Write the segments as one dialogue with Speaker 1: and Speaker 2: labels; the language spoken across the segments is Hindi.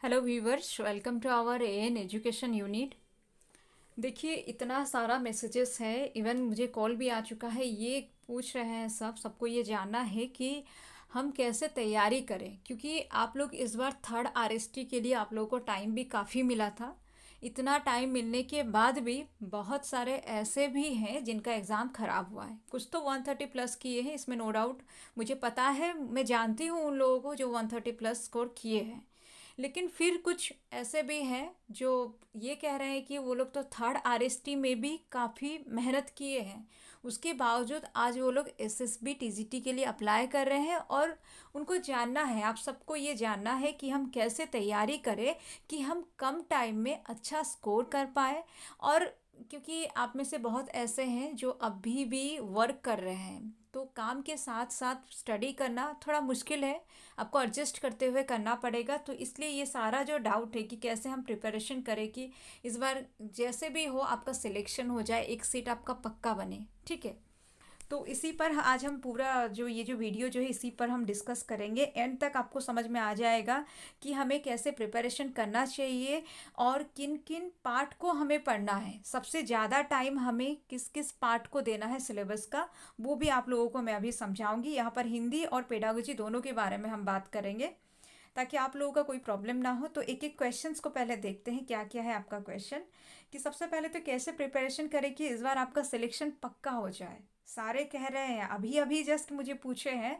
Speaker 1: Hello viewers, welcome to our AN education unit. देखिए, इतना सारा मैसेजेस है, इवन मुझे कॉल भी आ चुका है। ये पूछ रहे हैं सबको ये जानना है कि हम कैसे तैयारी करें, क्योंकि आप लोग इस बार थर्ड आरएसटी के लिए आप लोगों को टाइम भी काफ़ी मिला था। इतना टाइम मिलने के बाद भी बहुत सारे ऐसे भी हैं जिनका एग्ज़ाम ख़राब हुआ है। कुछ तो 130 प्लस किए हैं, इसमें नो डाउट। मुझे पता है, मैं जानती हूँ उन लोगों को जो 130 प्लस स्कोर किए हैं। लेकिन फिर कुछ ऐसे भी हैं जो ये कह रहे हैं कि वो लोग तो थर्ड आरएसटी में भी काफ़ी मेहनत किए हैं, उसके बावजूद आज वो लोग एसएसबी टीजीटी के लिए अप्लाई कर रहे हैं। और उनको जानना है, आप सबको ये जानना है कि हम कैसे तैयारी करें कि हम कम टाइम में अच्छा स्कोर कर पाए। और क्योंकि आप में से बहुत ऐसे हैं जो अभी भी वर्क कर रहे हैं, तो काम के साथ साथ स्टडी करना थोड़ा मुश्किल है, आपको एडजस्ट करते हुए करना पड़ेगा। तो इसलिए ये सारा जो डाउट है कि कैसे हम प्रिपरेशन करें कि इस बार जैसे भी हो आपका सिलेक्शन हो जाए, एक सीट आपका पक्का बने, ठीक है। तो इसी पर आज हम पूरा जो वीडियो जो है इसी पर हम डिस्कस करेंगे। एंड तक आपको समझ में आ जाएगा कि हमें कैसे प्रिपरेशन करना चाहिए और किन किन पार्ट को हमें पढ़ना है, सबसे ज़्यादा टाइम हमें किस किस पार्ट को देना है सिलेबस का, वो भी आप लोगों को मैं अभी समझाऊंगी। यहाँ पर हिंदी और पेडागोजी दोनों के बारे में हम बात करेंगे ताकि आप लोगों का कोई प्रॉब्लम ना हो। तो एक एक क्वेश्चंस को पहले देखते हैं क्या क्या है आपका क्वेश्चन। कि सबसे पहले तो कैसे प्रिपरेशन करें कि इस बार आपका सिलेक्शन पक्का हो जाए। सारे कह रहे हैं, अभी अभी जस्ट मुझे पूछे हैं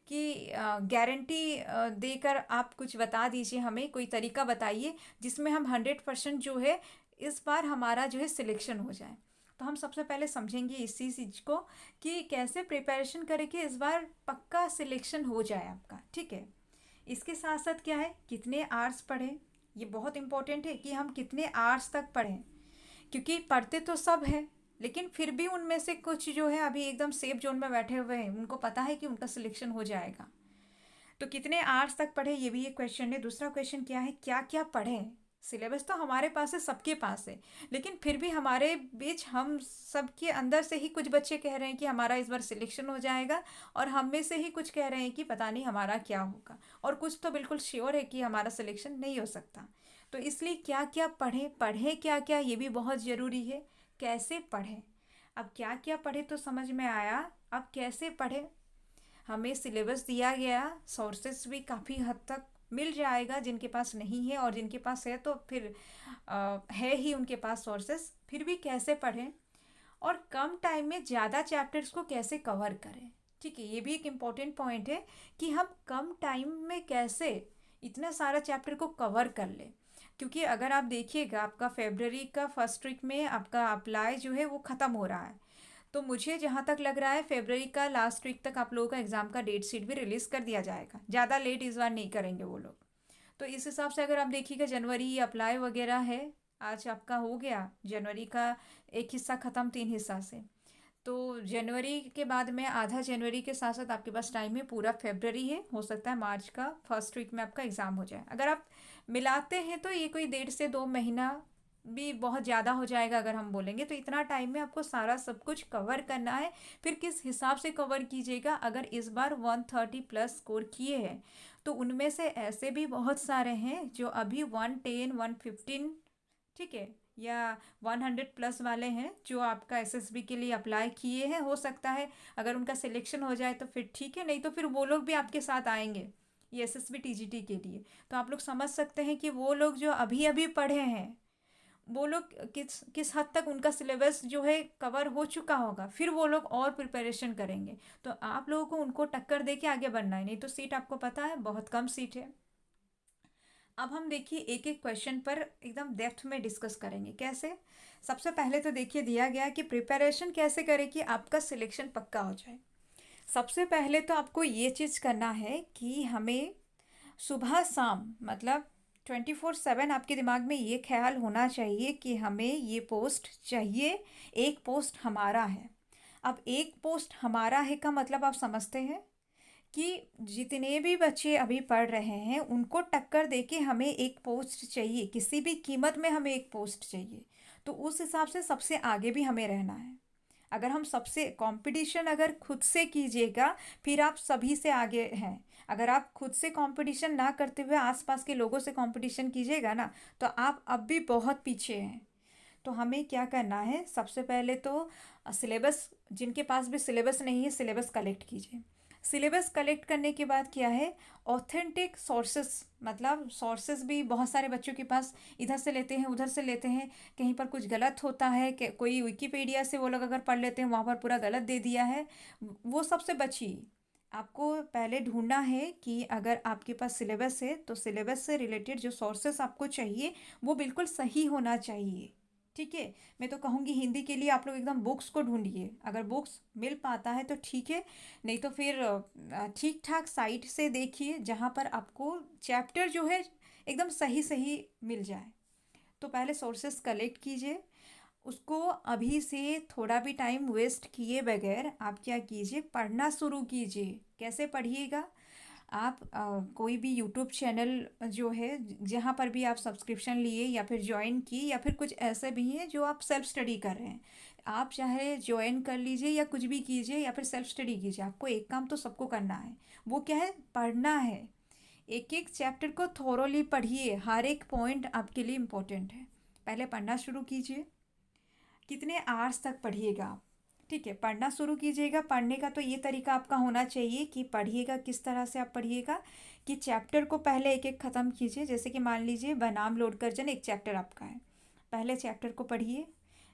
Speaker 1: कि गारंटी देकर आप कुछ बता दीजिए, हमें कोई तरीका बताइए जिसमें हम 100% जो है इस बार हमारा जो है सिलेक्शन हो जाए। तो हम सबसे पहले समझेंगे इसी चीज़ को कि कैसे प्रिपरेशन करें कि इस बार पक्का सिलेक्शन हो जाए आपका, ठीक है। इसके साथ साथ क्या है, कितने आवर्स पढ़ें। ये बहुत इंपॉर्टेंट है कि हम कितने आवर्स तक पढ़ें, क्योंकि पढ़ते तो सब हैं लेकिन फिर भी उनमें से कुछ जो है अभी एकदम सेफ जोन में बैठे हुए हैं, उनको पता है कि उनका सिलेक्शन हो जाएगा। तो कितने आवर्स तक पढ़े, ये भी एक क्वेश्चन है। दूसरा क्वेश्चन क्या है, क्या क्या पढ़ें। सिलेबस तो हमारे पास है, सबके पास है, लेकिन फिर भी हमारे बीच हम सबके अंदर से ही कुछ बच्चे कह रहे हैं कि हमारा इस बार सिलेक्शन हो जाएगा, और हम में से ही कुछ कह रहे हैं कि पता नहीं हमारा क्या होगा, और कुछ तो बिल्कुल श्योर है कि हमारा सिलेक्शन नहीं हो सकता। तो इसलिए क्या क्या पढ़ें, पढ़ें क्या क्या, ये भी बहुत ज़रूरी है। कैसे पढ़ें, अब क्या क्या पढ़े तो समझ में आया, अब कैसे पढ़ें। हमें सिलेबस दिया गया, सोर्सेस भी काफ़ी हद तक मिल जाएगा जिनके पास नहीं है, और जिनके पास है तो फिर है ही उनके पास सोर्सेस, फिर भी कैसे पढ़ें और कम टाइम में ज़्यादा चैप्टर्स को कैसे कवर करें। ठीक है, ये भी एक इम्पॉर्टेंट पॉइंट है कि हम कम टाइम में कैसे इतना सारा चैप्टर को कवर कर लें। क्योंकि अगर आप देखिएगा, आपका फेबररी का फर्स्ट वीक में आपका अप्लाई जो है वो ख़त्म हो रहा है। तो मुझे जहाँ तक लग रहा है फरवरी का लास्ट वीक तक आप लोगों का एग्ज़ाम का डेट शीट भी रिलीज़ कर दिया जाएगा, ज़्यादा लेट इस बार नहीं करेंगे वो लोग। तो इस हिसाब से अगर आप देखिएगा, जनवरी अप्लाई वगैरह है, आज आपका हो गया जनवरी का एक हिस्सा ख़त्म, 3 हिस्सा से। तो जनवरी के बाद में आधा जनवरी के साथ साथ आपके पास टाइम है, पूरा फेबररी है, हो सकता है मार्च का फर्स्ट वीक में आपका एग्ज़ाम हो जाए। अगर आप मिलाते हैं तो ये कोई 1.5 से 2 महीना भी बहुत ज़्यादा हो जाएगा अगर हम बोलेंगे। तो इतना टाइम में आपको सारा सब कुछ कवर करना है। फिर किस हिसाब से कवर कीजिएगा, अगर इस बार 130 प्लस स्कोर किए हैं तो उनमें से ऐसे भी बहुत सारे हैं जो अभी 110 115, ठीक है, या 100 प्लस वाले हैं जो आपका एसएसबी के लिए अप्लाई किए हैं। हो सकता है अगर उनका सिलेक्शन हो जाए तो फिर ठीक है, नहीं तो फिर वो लोग भी आपके साथ आएंगे ये एसएसबी टीजीटी के लिए। तो आप लोग समझ सकते हैं कि वो लोग जो अभी अभी पढ़े हैं, वो लोग किस किस हद तक उनका सिलेबस जो है कवर हो चुका होगा, फिर वो लोग और प्रिपरेशन करेंगे। तो आप लोगों को उनको टक्कर दे के आगे बढ़ना है, नहीं तो सीट आपको पता है बहुत कम सीट है। अब हम देखिए एक एक क्वेश्चन पर एकदम डेप्थ में डिस्कस करेंगे कैसे। सबसे पहले तो देखिए दिया गया है कि प्रिपरेशन कैसे करें कि आपका सिलेक्शन पक्का हो जाए। सबसे पहले तो आपको ये चीज़ करना है कि हमें सुबह शाम मतलब 24/7 आपके दिमाग में ये ख्याल होना चाहिए कि हमें ये पोस्ट चाहिए, एक पोस्ट हमारा है। अब एक पोस्ट हमारा है का मतलब आप समझते हैं कि जितने भी बच्चे अभी पढ़ रहे हैं उनको टक्कर देके हमें एक पोस्ट चाहिए, किसी भी कीमत में हमें एक पोस्ट चाहिए। तो उस हिसाब से सबसे आगे भी हमें रहना है। अगर हम सबसे कंपटीशन अगर खुद से कीजिएगा, फिर आप सभी से आगे हैं। अगर आप खुद से कंपटीशन ना करते हुए आसपास के लोगों से कंपटीशन कीजिएगा ना, तो आप अब भी बहुत पीछे हैं। तो हमें क्या करना है, सबसे पहले तो सिलेबस, जिनके पास भी सिलेबस नहीं है, सिलेबस कलेक्ट कीजिए। सिलेबस कलेक्ट करने के बाद क्या है, ऑथेंटिक सोर्सेस, मतलब सोर्सेस भी बहुत सारे बच्चों के पास इधर से लेते हैं, उधर से लेते हैं, कहीं पर कुछ गलत होता है कि कोई विकिपीडिया से वो लोग अगर पढ़ लेते हैं, वहाँ पर पूरा गलत दे दिया है। वो सबसे बचिए। आपको पहले ढूंढना है कि अगर आपके पास सिलेबस है तो सिलेबस से रिलेटेड जो सोर्सेस आपको चाहिए वो बिल्कुल सही होना चाहिए। ठीक है। मैं तो कहूँगी हिंदी के लिए आप लोग एकदम बुक्स को ढूंढिए, अगर बुक्स मिल पाता है तो ठीक है, नहीं तो फिर ठीक ठाक साइट से देखिए जहाँ पर आपको चैप्टर जो है एकदम सही सही मिल जाए। तो पहले सोर्सेस कलेक्ट कीजिए। उसको अभी से थोड़ा भी टाइम वेस्ट किए बगैर आप क्या कीजिए, पढ़ना शुरू कीजिए। कैसे पढ़िएगा, आप कोई भी यूट्यूब चैनल जो है जहाँ पर भी आप सब्सक्रिप्शन लिए या फिर ज्वाइन किए, या फिर कुछ ऐसे भी हैं जो आप सेल्फ स्टडी कर रहे हैं, आप चाहे ज्वाइन कर लीजिए या कुछ भी कीजिए या फिर सेल्फ स्टडी कीजिए। आपको एक काम तो सबको करना है, वो क्या है, पढ़ना है। एक एक चैप्टर को थोरोली पढ़िए, हर एक पॉइंट आपके लिए इम्पोर्टेंट है। पहले पढ़ना शुरू कीजिए। कितने आवर्स तक पढ़िएगा आप, ठीक है, पढ़ना शुरू कीजिएगा। पढ़ने का तो ये तरीका आपका होना चाहिए कि पढ़िएगा किस तरह से आप पढ़िएगा, कि चैप्टर को पहले एक एक ख़त्म कीजिए। जैसे कि मान लीजिए बनाम लोड कर्जन एक चैप्टर आपका है, पहले चैप्टर को पढ़िए।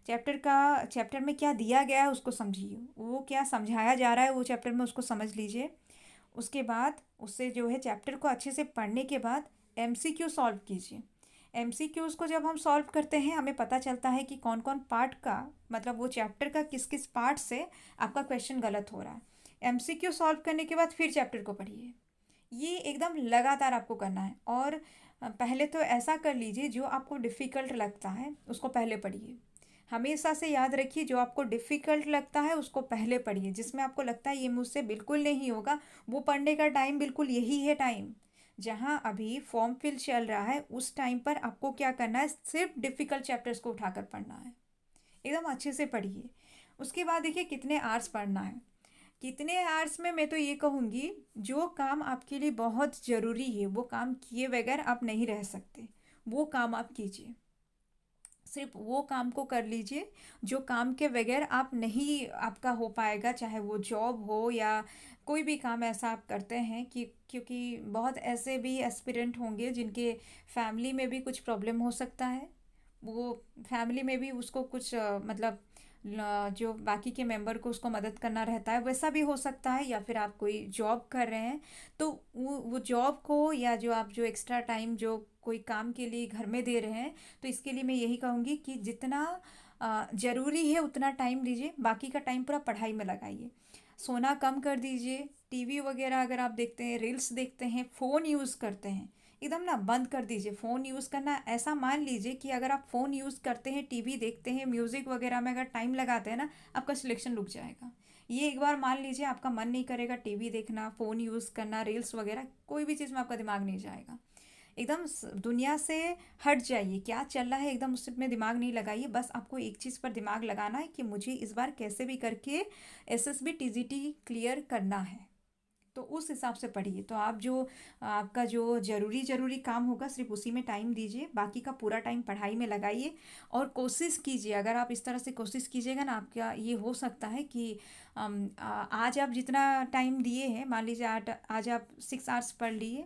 Speaker 1: चैप्टर में क्या दिया गया है उसको समझिए, वो क्या समझाया जा रहा है वो चैप्टर में उसको समझ लीजिए। उसके बाद उससे जो है चैप्टर को अच्छे से पढ़ने के बाद एमसीक्यू सॉल्व कीजिए। एमसीक्यूज़ को जब हम सॉल्व करते हैं हमें पता चलता है कि कौन कौन पार्ट का, मतलब वो चैप्टर का किस किस पार्ट से आपका क्वेश्चन गलत हो रहा है। एमसीक्यू सॉल्व करने के बाद फिर चैप्टर को पढ़िए। ये एकदम लगातार आपको करना है। और पहले तो ऐसा कर लीजिए, जो आपको डिफ़िकल्ट लगता है उसको पहले पढ़िए। हमेशा से याद रखिए, जो आपको डिफ़िकल्ट लगता है उसको पहले पढ़िए। जिसमें आपको लगता है ये मुझसे बिल्कुल नहीं होगा, वो पढ़ने का टाइम बिल्कुल यही है टाइम। जहाँ अभी फॉर्म फिल चल रहा है उस टाइम पर आपको क्या करना है, सिर्फ डिफ़िकल्ट चैप्टर्स को उठाकर पढ़ना है। एकदम अच्छे से पढ़िए। उसके बाद देखिए कितने आवर्स पढ़ना है। कितने आवर्स में मैं तो ये कहूँगी, जो काम आपके लिए बहुत ज़रूरी है वो काम किए बगैर आप नहीं रह सकते, वो काम आप कीजिए। सिर्फ वो काम को कर लीजिए जो काम के बगैर आप नहीं, आपका हो पाएगा। चाहे वो जॉब हो या कोई भी काम ऐसा आप करते हैं कि, क्योंकि बहुत ऐसे भी एस्पिरेंट होंगे जिनके फैमिली में भी कुछ प्रॉब्लम हो सकता है। वो फैमिली में भी उसको कुछ मतलब जो बाकी के मेंबर को उसको मदद करना रहता है, वैसा भी हो सकता है। या फिर आप कोई जॉब कर रहे हैं तो वो जॉब को, या जो आप जो एक्स्ट्रा टाइम जो कोई काम के लिए घर में दे रहे हैं, तो इसके लिए मैं यही कहूँगी कि जितना ज़रूरी है उतना टाइम दीजिए, बाकी का टाइम पूरा पढ़ाई में लगाइए। सोना कम कर दीजिए। टीवी वगैरह अगर आप देखते हैं, रील्स देखते हैं, फ़ोन यूज़ करते हैं, एकदम ना बंद कर दीजिए फ़ोन यूज़ करना। ऐसा मान लीजिए कि अगर आप फ़ोन यूज़ करते हैं, टीवी देखते हैं, म्यूज़िक वगैरह में अगर टाइम लगाते हैं ना, आपका सिलेक्शन रुक जाएगा। ये एक बार मान लीजिए आपका मन नहीं करेगा टीवी देखना, फ़ोन यूज़ करना, रील्स वगैरह, कोई भी चीज़ में आपका दिमाग नहीं जाएगा। एकदम दुनिया से हट जाइए, क्या चल रहा है एकदम उसमें दिमाग नहीं लगाइए। बस आपको एक चीज़ पर दिमाग लगाना है कि मुझे इस बार कैसे भी करके एसएसबी टीजीटी क्लियर करना है। तो उस हिसाब से पढ़िए। तो आप जो आपका जो ज़रूरी ज़रूरी काम होगा सिर्फ उसी में टाइम दीजिए, बाकी का पूरा टाइम पढ़ाई में लगाइए। और कोशिश कीजिए, अगर आप इस तरह से कोशिश कीजिएगा ना, आपका ये हो सकता है कि आज आप जितना टाइम दिए हैं, मान लीजिए आज आप 6 आवर्स पढ़ लिए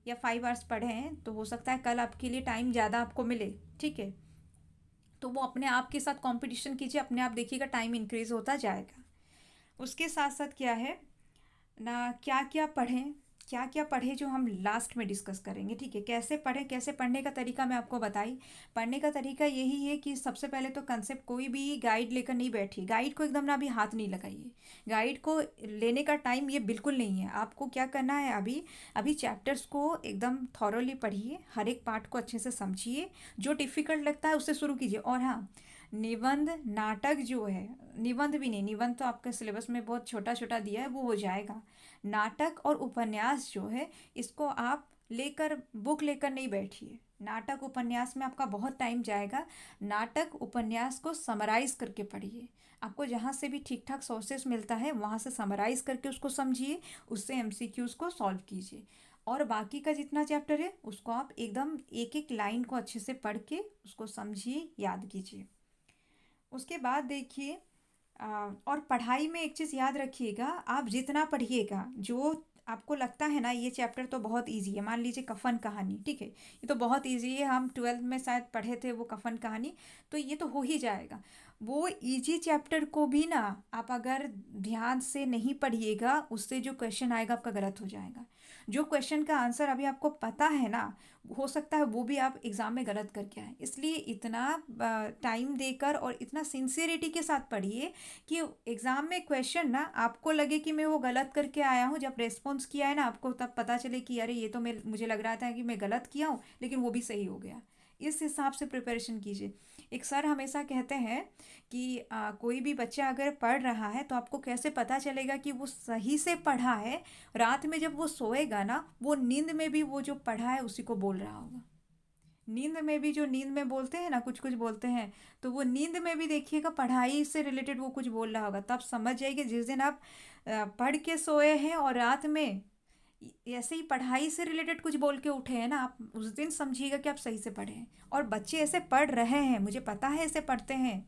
Speaker 1: या 5 आवर्स पढ़े हैं, तो हो सकता है कल आपके लिए टाइम ज़्यादा आपको मिले। ठीक है। तो वो अपने आप के साथ कंपटीशन कीजिए, अपने आप देखिएगा टाइम इंक्रीज़ होता जाएगा। उसके साथ साथ क्या है ना, क्या क्या पढ़ें, क्या क्या पढ़ें जो हम लास्ट में डिस्कस करेंगे। ठीक है, कैसे पढ़ें, कैसे पढ़ने का तरीका मैं आपको बताई। पढ़ने का तरीका यही है कि सबसे पहले तो कंसेप्ट, कोई भी गाइड लेकर नहीं बैठिए, गाइड को एकदम ना अभी हाथ नहीं लगाइए। गाइड को लेने का टाइम ये बिल्कुल नहीं है। आपको क्या करना है, अभी अभी चैप्टर्स को एकदम थॉरोली पढ़िए, हर एक पार्ट को अच्छे से समझिए। जो डिफ़िकल्ट लगता है उससे शुरू कीजिए। और हाँ, निबंध नाटक जो है, निबंध भी नहीं, निबंध तो आपका सिलेबस में बहुत छोटा छोटा दिया है, वो हो जाएगा। नाटक और उपन्यास जो है, इसको आप लेकर बुक लेकर नहीं बैठिए। नाटक उपन्यास में आपका बहुत टाइम जाएगा। नाटक उपन्यास को समराइज करके पढ़िए। आपको जहाँ से भी ठीक ठाक सोर्सेस मिलता है वहाँ से समराइज करके उसको समझिए, उससे एमसीक्यूज़ को सॉल्व कीजिए। और बाकी का जितना चैप्टर है उसको आप एकदम एक एक लाइन को अच्छे से पढ़ के उसको समझिए, याद कीजिए। उसके बाद देखिए, और पढ़ाई में एक चीज़ याद रखिएगा, आप जितना पढ़िएगा, जो आपको लगता है ना ये चैप्टर तो बहुत इजी है, मान लीजिए कफन कहानी, ठीक है, ये तो बहुत इजी है, हम ट्वेल्थ में शायद पढ़े थे वो कफन कहानी, तो ये तो हो ही जाएगा। वो इजी चैप्टर को भी ना आप अगर ध्यान से नहीं पढ़िएगा, उससे जो क्वेश्चन आएगा आपका गलत हो जाएगा। जो क्वेश्चन का आंसर अभी आपको पता है ना, हो सकता है वो भी आप एग्ज़ाम में गलत करके आए। इसलिए इतना टाइम देकर और इतना सिंसियरिटी के साथ पढ़िए कि एग्ज़ाम में क्वेश्चन ना आपको लगे कि मैं वो गलत करके आया हूँ, जब रेस्पॉन्स किया है ना आपको तब पता चले कि अरे ये तो मुझे लग रहा था कि मैं गलत किया हूँ, लेकिन वो भी सही हो गया। इस हिसाब से प्रिपरेशन कीजिए। एक सर हमेशा कहते हैं कि कोई भी बच्चा अगर पढ़ रहा है तो आपको कैसे पता चलेगा कि वो सही से पढ़ा है, रात में जब वो सोएगा ना, वो नींद में भी वो जो पढ़ा है उसी को बोल रहा होगा। नींद में भी जो नींद में बोलते हैं ना, कुछ कुछ बोलते हैं, तो वो नींद में भी देखिएगा पढ़ाई से रिलेटेड वो कुछ बोल रहा होगा, तब समझ जाइए जिस दिन आप पढ़ के सोए हैं और रात में ऐसे ही पढ़ाई से रिलेटेड कुछ बोल के उठे हैं ना, आप उस दिन समझिएगा कि आप सही से पढ़े हैं। और बच्चे ऐसे पढ़ रहे हैं, मुझे पता है ऐसे पढ़ते हैं।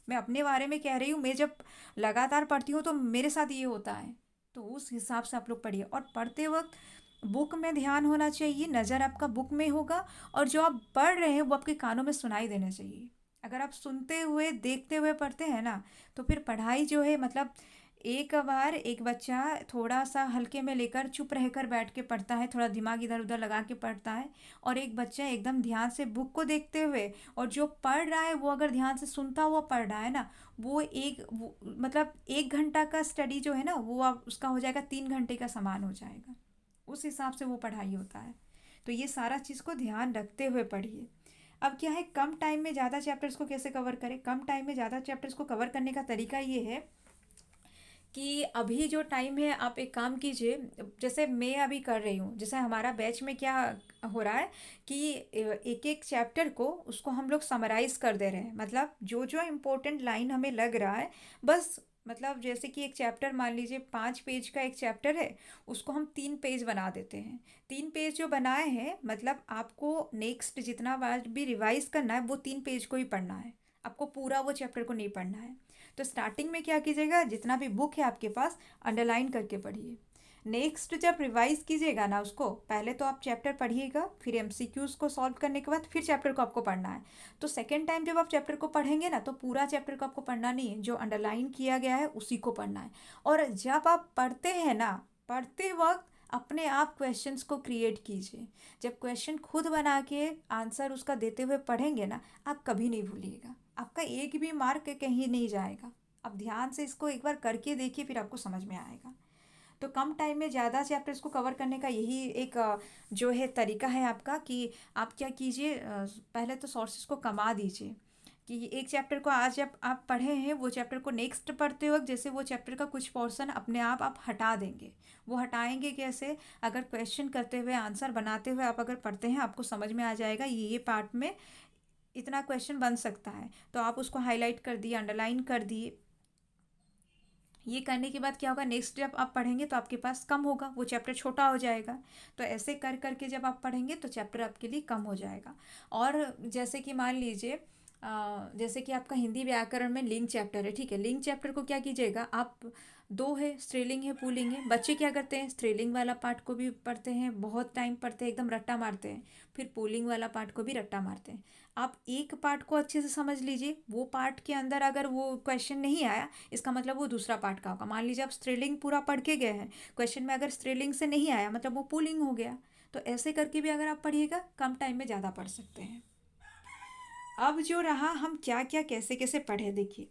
Speaker 1: मैं अपने बारे में कह रही हूँ, मैं जब लगातार पढ़ती हूँ तो मेरे साथ ये होता है। तो उस हिसाब से आप लोग पढ़िए, और पढ़ते वक्त बुक में ध्यान होना चाहिए, नज़र आपका बुक में होगा, और जो आप पढ़ रहे हैं वो आपके कानों में सुनाई देना चाहिए। अगर आप सुनते हुए देखते हुए पढ़ते हैं ना, तो फिर पढ़ाई जो है, मतलब एक बार एक बच्चा थोड़ा सा हल्के में लेकर चुप रहकर बैठ के पढ़ता है, थोड़ा दिमाग इधर उधर लगा के पढ़ता है, और एक बच्चा एकदम ध्यान से बुक को देखते हुए और जो पढ़ रहा है वो अगर ध्यान से सुनता हुआ पढ़ रहा है ना, मतलब 1 घंटा का स्टडी जो है ना, वो आप उसका हो जाएगा 3 घंटे का समान हो जाएगा। उस हिसाब से वो पढ़ाई होता है। तो ये सारा चीज़ को ध्यान रखते हुए पढ़िए। अब क्या है, कम टाइम में ज़्यादा चैप्टर्स को कैसे कवर करें? कम टाइम में ज़्यादा चैप्टर्स को कवर करने का तरीका ये है कि अभी जो टाइम है आप एक काम कीजिए, जैसे मैं अभी कर रही हूँ, जैसे हमारा बैच में क्या हो रहा है कि एक एक चैप्टर को उसको हम लोग समराइज कर दे रहे हैं, मतलब जो जो इम्पोर्टेंट लाइन हमें लग रहा है, बस मतलब जैसे कि एक चैप्टर मान लीजिए 5 पेज का एक चैप्टर है, उसको हम 3 पेज बना देते हैं। 3 पेज जो बनाए हैं, मतलब आपको नेक्स्ट जितना बार भी रिवाइज करना है वो 3 पेज को ही पढ़ना है, आपको पूरा वो चैप्टर को नहीं पढ़ना है। तो स्टार्टिंग में क्या कीजिएगा, जितना भी बुक है आपके पास अंडरलाइन करके पढ़िए। नेक्स्ट जब रिवाइज कीजिएगा ना, उसको पहले तो आप चैप्टर पढ़िएगा, फिर एमसीक्यूज को सॉल्व करने के बाद फिर चैप्टर को आपको पढ़ना है। तो सेकेंड टाइम जब आप चैप्टर को पढ़ेंगे ना, तो पूरा चैप्टर को आपको पढ़ना नहीं है, जो अंडरलाइन किया गया है उसी को पढ़ना है। और जब आप पढ़ते हैं ना, पढ़ते वक्त अपने आप क्वेश्चंस को क्रिएट कीजिए। जब क्वेश्चन खुद बना के आंसर उसका देते हुए पढ़ेंगे ना, आप कभी नहीं भूलिएगा, आपका एक भी मार्क कहीं नहीं जाएगा। आप ध्यान से इसको एक बार करके देखिए, फिर आपको समझ में आएगा। तो कम टाइम में ज़्यादा चैप्टर्स को कवर करने का यही एक जो है तरीका है आपका, कि आप क्या कीजिए, पहले तो सोर्सेज को कमा दीजिए, कि एक चैप्टर को आज जब आप पढ़े हैं, वो चैप्टर को नेक्स्ट पढ़ते वक्त जैसे वो चैप्टर का कुछ पोर्शन अपने आप हटा देंगे। वो हटाएंगे कैसे? अगर क्वेश्चन करते हुए आंसर बनाते हुए आप अगर पढ़ते हैं, आपको समझ में आ जाएगा ये पार्ट में इतना क्वेश्चन बन सकता है, तो आप उसको हाईलाइट कर दिए, अंडरलाइन कर दिए। ये करने के बाद क्या होगा, नेक्स्ट जब आप पढ़ेंगे तो आपके पास कम होगा, वो चैप्टर छोटा हो जाएगा। तो ऐसे कर करके जब आप पढ़ेंगे तो चैप्टर आपके लिए कम हो जाएगा। और जैसे कि मान लीजिए, जैसे कि आपका हिंदी व्याकरण में लिंग चैप्टर है, ठीक है, लिंग चैप्टर को क्या कीजिएगा आप, दो है, स्त्रीलिंग है पुल्लिंग है, बच्चे क्या करते हैं, स्त्रीलिंग वाला पार्ट को भी पढ़ते हैं, बहुत टाइम पढ़ते हैं, एकदम रट्टा मारते हैं, फिर पुल्लिंग वाला पार्ट को भी रट्टा मारते हैं। आप एक पार्ट को अच्छे से समझ लीजिए, वो पार्ट के अंदर अगर वो क्वेश्चन नहीं आया, इसका मतलब वो दूसरा पार्ट का होगा। मान लीजिए आप स्त्रीलिंग पूरा पढ़ के गए हैं, क्वेश्चन में अगर स्त्रीलिंग से नहीं आया, मतलब वो पुल्लिंग हो गया। तो ऐसे करके भी अगर आप पढ़िएगा, कम टाइम में ज़्यादा पढ़ सकते हैं। अब जो रहा, हम क्या क्या कैसे कैसे पढ़े, देखिए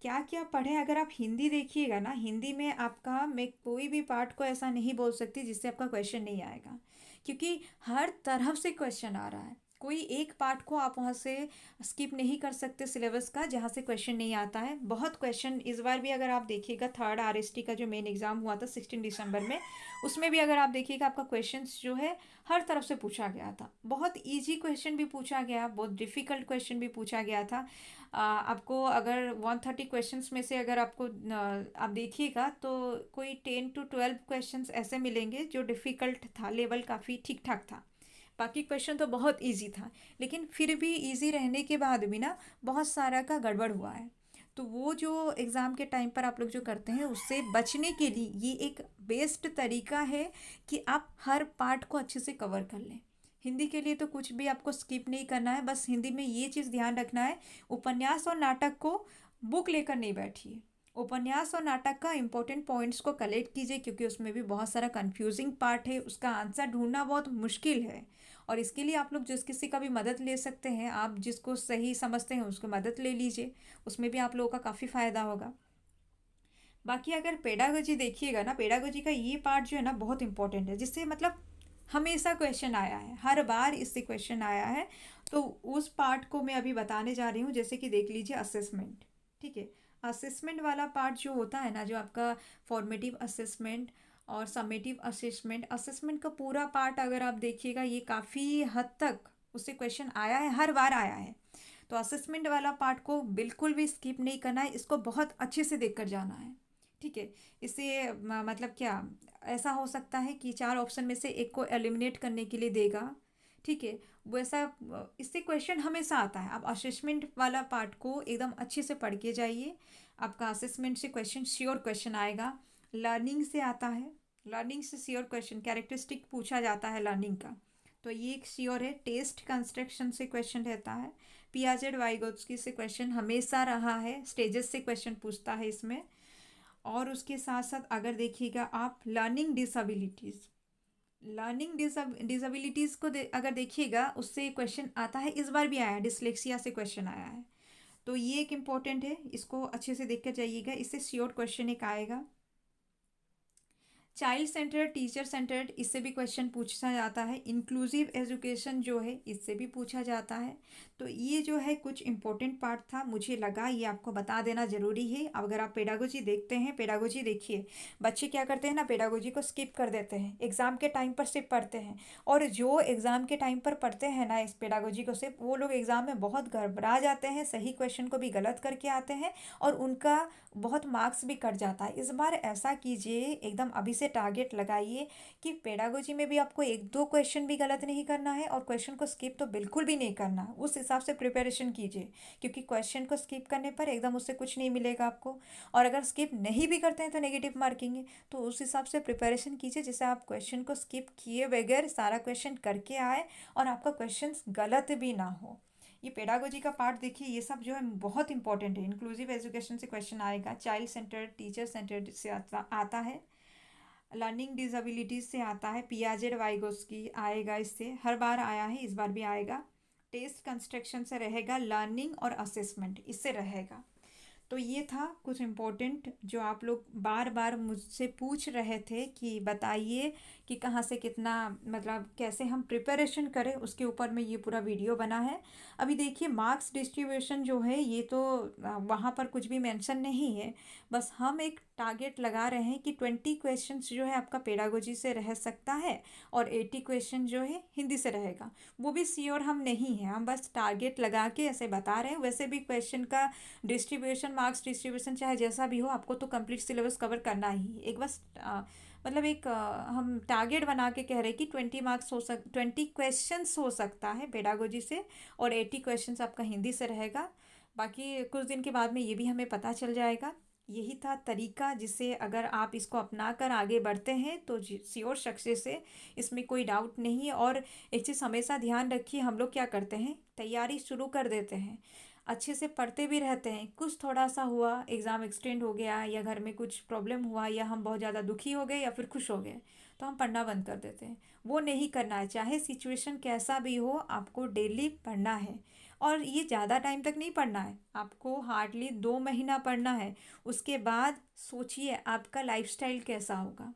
Speaker 1: क्या क्या पढ़े। अगर आप हिंदी देखिएगा ना, हिंदी में आपका, मैं कोई भी पार्ट को ऐसा नहीं बोल सकती जिससे आपका क्वेश्चन नहीं आएगा, क्योंकि हर तरफ से क्वेश्चन आ रहा है। कोई एक पार्ट को आप वहाँ से स्किप नहीं कर सकते सिलेबस का जहाँ से क्वेश्चन नहीं आता है। बहुत क्वेश्चन इस बार भी अगर आप देखिएगा, थर्ड आरएसटी का जो मेन एग्ज़ाम हुआ था 16 दिसंबर में, उसमें भी अगर आप देखिएगा आपका क्वेश्चंस जो है हर तरफ से पूछा गया था। बहुत इजी क्वेश्चन भी पूछा गया, बहुत डिफ़िकल्ट क्वेश्चन भी पूछा गया था। आपको अगर 130 क्वेश्चंस में से अगर आपको आप देखिएगा तो कोई 10 to 12 क्वेश्चंस ऐसे मिलेंगे जो डिफ़िकल्ट था, लेवल काफ़ी ठीक ठाक था। बाकी क्वेश्चन तो बहुत इजी था, लेकिन फिर भी इजी रहने के बाद भी ना बहुत सारा का गड़बड़ हुआ है। तो वो जो एग्ज़ाम के टाइम पर आप लोग जो करते हैं उससे बचने के लिए ये एक बेस्ट तरीका है कि आप हर पार्ट को अच्छे से कवर कर लें। हिंदी के लिए तो कुछ भी आपको स्किप नहीं करना है, बस हिंदी में ये चीज़ ध्यान रखना है, उपन्यास और नाटक को बुक लेकर नहीं बैठिए। उपन्यास और नाटक का इंपॉर्टेंट पॉइंट्स को कलेक्ट कीजिए, क्योंकि उसमें भी बहुत सारा कंफ्यूजिंग पार्ट है, उसका आंसर ढूंढना बहुत मुश्किल है। और इसके लिए आप लोग जिस किसी का भी मदद ले सकते हैं, आप जिसको सही समझते हैं उसको मदद ले लीजिए, उसमें भी आप लोगों का काफ़ी फ़ायदा होगा। बाकी अगर पेडागोजी देखिएगा ना, पेडागोजी का ये पार्ट जो है ना बहुत इंपॉर्टेंट है, जिससे मतलब हमेशा क्वेश्चन आया है, हर बार इससे क्वेश्चन आया है। तो उस पार्ट को मैं अभी बताने जा रही हूँ। जैसे कि देख लीजिए असेसमेंट, ठीक है। असेसमेंट वाला पार्ट जो होता है ना, जो आपका फॉर्मेटिव असेसमेंट और समेटिव असेसमेंट, असेसमेंट का पूरा पार्ट अगर आप देखिएगा ये काफ़ी हद तक उससे क्वेश्चन आया है, हर बार आया है। तो असेसमेंट वाला पार्ट को बिल्कुल भी स्किप नहीं करना है, इसको बहुत अच्छे से देख कर जाना है, ठीक है। इससे मतलब क्या, ऐसा हो सकता है कि 4 ऑप्शन में से एक को एलिमिनेट करने के लिए देगा, ठीक है। वैसा इससे क्वेश्चन हमेशा आता है। आप असेसमेंट वाला पार्ट को एकदम अच्छे से पढ़ के जाइए, आपका असेसमेंट से क्वेश्चन श्योर क्वेश्चन आएगा। लर्निंग से आता है, लर्निंग से श्योर क्वेश्चन, कैरेक्टरिस्टिक पूछा जाता है लर्निंग का, तो ये एक श्योर है। टेस्ट कंस्ट्रक्शन से क्वेश्चन रहता है। पियाजेट वाइगोत्स्की से क्वेश्चन हमेशा रहा है, स्टेजेस से क्वेश्चन पूछता है इसमें। और उसके साथ साथ अगर देखिएगा आप लर्निंग डिसबिलिटीज़, लर्निंग डिसबिलिटीज़ को अगर देखिएगा उससे क्वेश्चन आता है, इस बार भी आया है, डिसलेक्सिया से क्वेश्चन आया है। तो ये एक इम्पॉर्टेंट है, इसको अच्छे से देख कर जाइएगा, इससे श्योर क्वेश्चन एक आएगा। चाइल्ड सेंटर्ड, टीचर सेंटर्ड, इससे भी क्वेश्चन पूछा जाता है। इंक्लूसिव एजुकेशन जो है इससे भी पूछा जाता है। तो ये जो है कुछ इंपॉर्टेंट पार्ट था, मुझे लगा ये आपको बता देना ज़रूरी है। अब अगर आप पेडागोजी देखते हैं, पेडागोजी देखिए, बच्चे क्या करते हैं ना, पेडागोजी को स्किप कर देते हैं, एग्ज़ाम के टाइम पर सिर्फ पढ़ते हैं। और जो एग्ज़ाम के टाइम पर पढ़ते हैं ना इस पेडागोजी को सिर्फ, वो लोग एग्ज़ाम में बहुत घबरा जाते हैं, सही क्वेश्चन को भी गलत करके आते हैं, और उनका बहुत मार्क्स भी कट जाता है। इस बार ऐसा कीजिए, एकदम अभी से टारगेट लगाइए कि पेडागोजी में भी आपको 1-2 क्वेश्चन भी गलत नहीं करना है, और क्वेश्चन को स्किप तो बिल्कुल भी नहीं करना। उस हिसाब से प्रिपरेशन कीजिए, क्योंकि क्वेश्चन को स्किप करने पर एकदम उससे कुछ नहीं मिलेगा आपको। और अगर स्किप नहीं भी करते हैं तो नेगेटिव मार्किंग है। तो उस हिसाब से प्रिपरेशन कीजिए, जिससे आप क्वेश्चन को स्किप किए बगैर सारा क्वेश्चन करके आए, और आपका क्वेश्चन गलत भी ना हो। ये पेडागोजी का पार्ट देखिए, ये सब जो है बहुत इंपॉर्टेंट है। इंक्लूसिव एजुकेशन से क्वेश्चन आएगा, चाइल्ड सेंटर्ड, टीचर सेंटर्ड से आता है, लर्निंग डिसेबिलिटीज से आता है, पियाजेट वाइगोस्की आएगा, इससे हर बार आया है, इस बार भी आएगा। टेस्ट कंस्ट्रक्शन से रहेगा, लर्निंग और असेसमेंट इससे रहेगा। तो ये था कुछ इम्पोर्टेंट जो आप लोग बार बार मुझसे पूछ रहे थे कि बताइए कि कहाँ से कितना, मतलब कैसे हम प्रिपरेशन करें, उसके ऊपर में ये पूरा वीडियो बना है। अभी देखिए मार्क्स डिस्ट्रीब्यूशन जो है ये तो वहाँ पर कुछ भी मेंशन नहीं है, बस हम एक टारगेट लगा रहे हैं कि 20 क्वेश्चंस जो है आपका पेडागोजी से रह सकता है, और 80 क्वेश्चन जो है हिंदी से रहेगा। वो भी श्योर हम नहीं हैं, हम बस टारगेट लगा के ऐसे बता रहे हैं। वैसे भी क्वेश्चन का डिस्ट्रीब्यूशन, मार्क्स डिस्ट्रीब्यूशन चाहे जैसा भी हो, आपको तो कंप्लीट सिलेबस कवर करना ही है। एक बस मतलब एक हम टारगेट बना के कह रहे हैं कि 20 क्वेश्चंस हो सकता है पेडागोजी से, और 80 क्वेश्चंस आपका हिंदी से रहेगा। बाकी कुछ दिन के बाद में ये भी हमें पता चल जाएगा। यही था तरीका, जिससे अगर आप इसको अपना कर आगे बढ़ते हैं तो श्योर सक्सेस है, इसमें कोई डाउट नहीं है। और एक चीज़ हमेशा ध्यान रखिए, हम लोग क्या करते हैं, तैयारी शुरू कर देते हैं, अच्छे से पढ़ते भी रहते हैं, कुछ थोड़ा सा हुआ, एग्ज़ाम एक्सटेंड हो गया, या घर में कुछ प्रॉब्लम हुआ, या हम बहुत ज़्यादा दुखी हो गए, या फिर खुश हो गए, तो हम पढ़ना बंद कर देते हैं। वो नहीं करना है, चाहे सिचुएशन कैसा भी हो, आपको डेली पढ़ना है। और ये ज़्यादा टाइम तक नहीं पढ़ना है, आपको हार्डली 2 महीना पढ़ना है। उसके बाद सोचिए आपका लाइफस्टाइल कैसा होगा।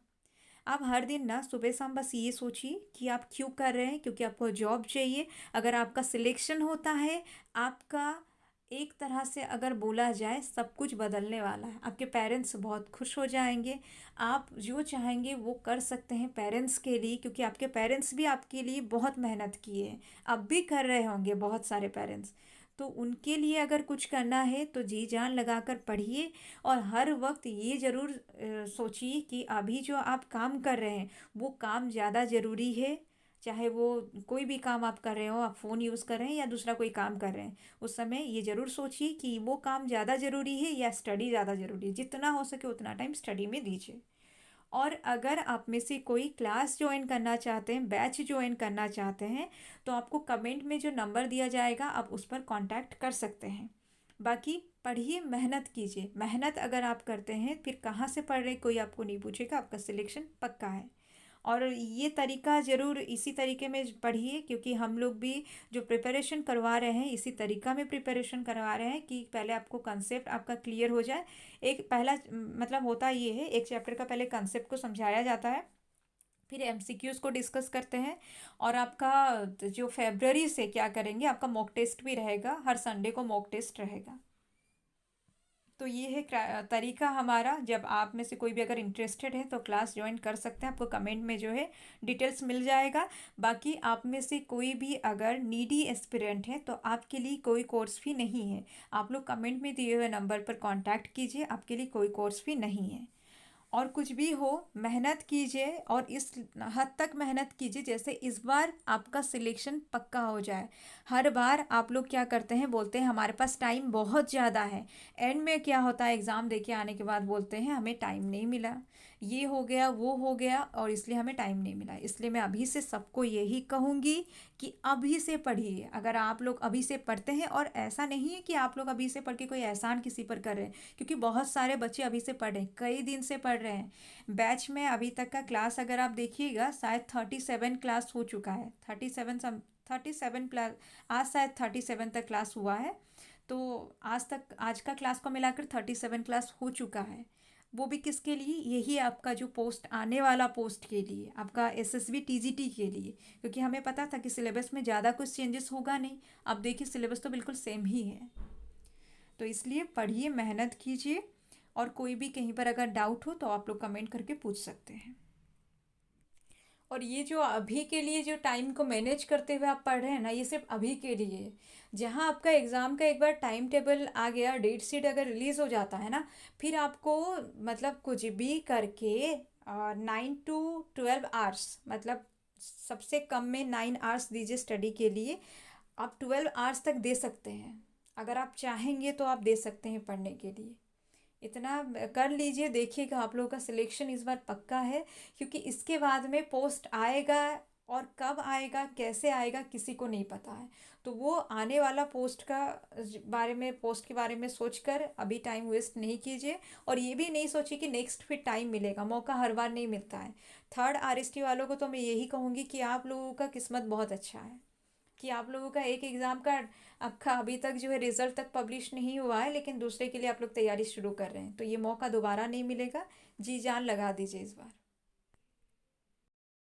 Speaker 1: आप हर दिन ना सुबह शाम बस ये सोचिए कि आप क्यों कर रहे हैं, क्योंकि आपको जॉब चाहिए। अगर आपका सिलेक्शन होता है, आपका एक तरह से अगर बोला जाए सब कुछ बदलने वाला है। आपके पेरेंट्स बहुत खुश हो जाएंगे। आप जो चाहेंगे वो कर सकते हैं पेरेंट्स के लिए, क्योंकि आपके पेरेंट्स भी आपके लिए बहुत मेहनत किए हैं। अब भी कर रहे होंगे बहुत सारे पेरेंट्स। तो उनके लिए अगर कुछ करना है तो जी जान लगाकर पढ़िए। और हर वक्त ये ज़रूर सोचिए कि अभी जो आप काम कर रहे हैं वो काम ज़्यादा ज़रूरी है। चाहे वो कोई भी काम आप कर रहे हो, आप फ़ोन यूज़ कर रहे हैं या दूसरा कोई काम कर रहे हैं, उस समय ये ज़रूर सोचिए कि वो काम ज़्यादा ज़रूरी है या स्टडी ज़्यादा ज़रूरी है। जितना हो सके उतना टाइम स्टडी में दीजिए। और अगर आप में से कोई क्लास ज्वाइन करना चाहते हैं, बैच ज्वाइन करना चाहते हैं, तो आपको कमेंट में जो नंबर दिया जाएगा आप उस पर कांटेक्ट कर सकते हैं। बाकी पढ़िए, मेहनत कीजिए। मेहनत अगर आप करते हैं, फिर कहाँ से पढ़ रहे कोई आपको नहीं पूछेगा, आपका सिलेक्शन पक्का है। और ये तरीका ज़रूर इसी तरीके में पढ़िए, क्योंकि हम लोग भी जो प्रिपरेशन करवा रहे हैं इसी तरीका में प्रिपरेशन करवा रहे हैं कि पहले आपको कंसेप्ट आपका क्लियर हो जाए। एक पहला मतलब होता ये है, एक चैप्टर का पहले कंसेप्ट को समझाया जाता है, फिर एमसीक्यूज़ को डिस्कस करते हैं। और आपका जो फेब्रवरी से क्या करेंगे, आपका मॉक टेस्ट भी रहेगा, हर संडे को मॉक टेस्ट रहेगा। तो ये है तरीका हमारा। जब आप में से कोई भी अगर इंटरेस्टेड है तो क्लास ज्वाइन कर सकते हैं, आपको कमेंट में जो है डिटेल्स मिल जाएगा। बाकी आप में से कोई भी अगर नीडी एस्पिरेंट है तो आपके लिए कोई कोर्स फी नहीं है। आप लोग कमेंट में दिए हुए नंबर पर कांटेक्ट कीजिए, आपके लिए कोई कोर्स फी नहीं है। और कुछ भी हो, मेहनत कीजिए, और इस हद तक मेहनत कीजिए जैसे इस बार आपका सिलेक्शन पक्का हो जाए। हर बार आप लोग क्या करते हैं, बोलते हैं हमारे पास टाइम बहुत ज़्यादा है। एंड में क्या होता है, एग्ज़ाम दे के आने के बाद बोलते हैं हमें टाइम नहीं मिला, ये हो गया वो हो गया, और इसलिए हमें टाइम नहीं मिला। इसलिए मैं अभी से सबको यही कहूँगी कि अभी से पढ़िए। अगर आप लोग अभी से पढ़ते हैं, और ऐसा नहीं है कि आप लोग अभी से पढ़ के कोई एहसान किसी पर कर रहे हैं, क्योंकि बहुत सारे बच्चे अभी से पढ़ रहे हैं, कई दिन से पढ़ रहे हैं। बैच में अभी तक का क्लास अगर आप देखिएगा, शायद 37 क्लास हो चुका है। 37 प्लस, आज शायद 37 तक क्लास हुआ है। तो आज तक, आज का क्लास को मिलाकर 37 क्लास हो चुका है। वो भी किसके लिए, यही आपका जो पोस्ट आने वाला पोस्ट के लिए, आपका एसएसबी टीजीटी के लिए। क्योंकि हमें पता था कि सिलेबस में ज़्यादा कुछ चेंजेस होगा नहीं। अब देखिए सिलेबस तो बिल्कुल सेम ही है। तो इसलिए पढ़िए, मेहनत कीजिए। और कोई भी कहीं पर अगर डाउट हो तो आप लोग कमेंट करके पूछ सकते हैं। और ये जो अभी के लिए जो टाइम को मैनेज करते हुए आप पढ़ रहे हैं ना, ये सिर्फ अभी के लिए है। जहाँ आपका एग्ज़ाम का एक बार टाइम टेबल आ गया, डेट शीट अगर रिलीज़ हो जाता है ना, फिर आपको मतलब कुछ भी करके 9 to 12 आवर्स, मतलब सबसे कम में 9 आवर्स दीजिए स्टडी के लिए। आप 12 आवर्स तक दे सकते हैं, अगर आप चाहेंगे तो आप दे सकते हैं पढ़ने के लिए। इतना कर लीजिए, देखिएगा आप लोगों का सिलेक्शन इस बार पक्का है। क्योंकि इसके बाद में पोस्ट आएगा, और कब आएगा कैसे आएगा किसी को नहीं पता है। तो वो आने वाला पोस्ट का बारे में, पोस्ट के बारे में सोचकर अभी टाइम वेस्ट नहीं कीजिए। और ये भी नहीं सोचिए कि नेक्स्ट फिर टाइम मिलेगा, मौका हर बार नहीं मिलता है। थर्ड आरएसटी वालों को तो मैं यही कहूँगी कि आप लोगों का किस्मत बहुत अच्छा है कि आप लोगों का एक एग्ज़ाम का आपका अभी तक जो है रिज़ल्ट तक पब्लिश नहीं हुआ है, लेकिन दूसरे के लिए आप लोग तैयारी शुरू कर रहे हैं। तो ये मौका दोबारा नहीं मिलेगा, जी जान लगा दीजिए इस बार।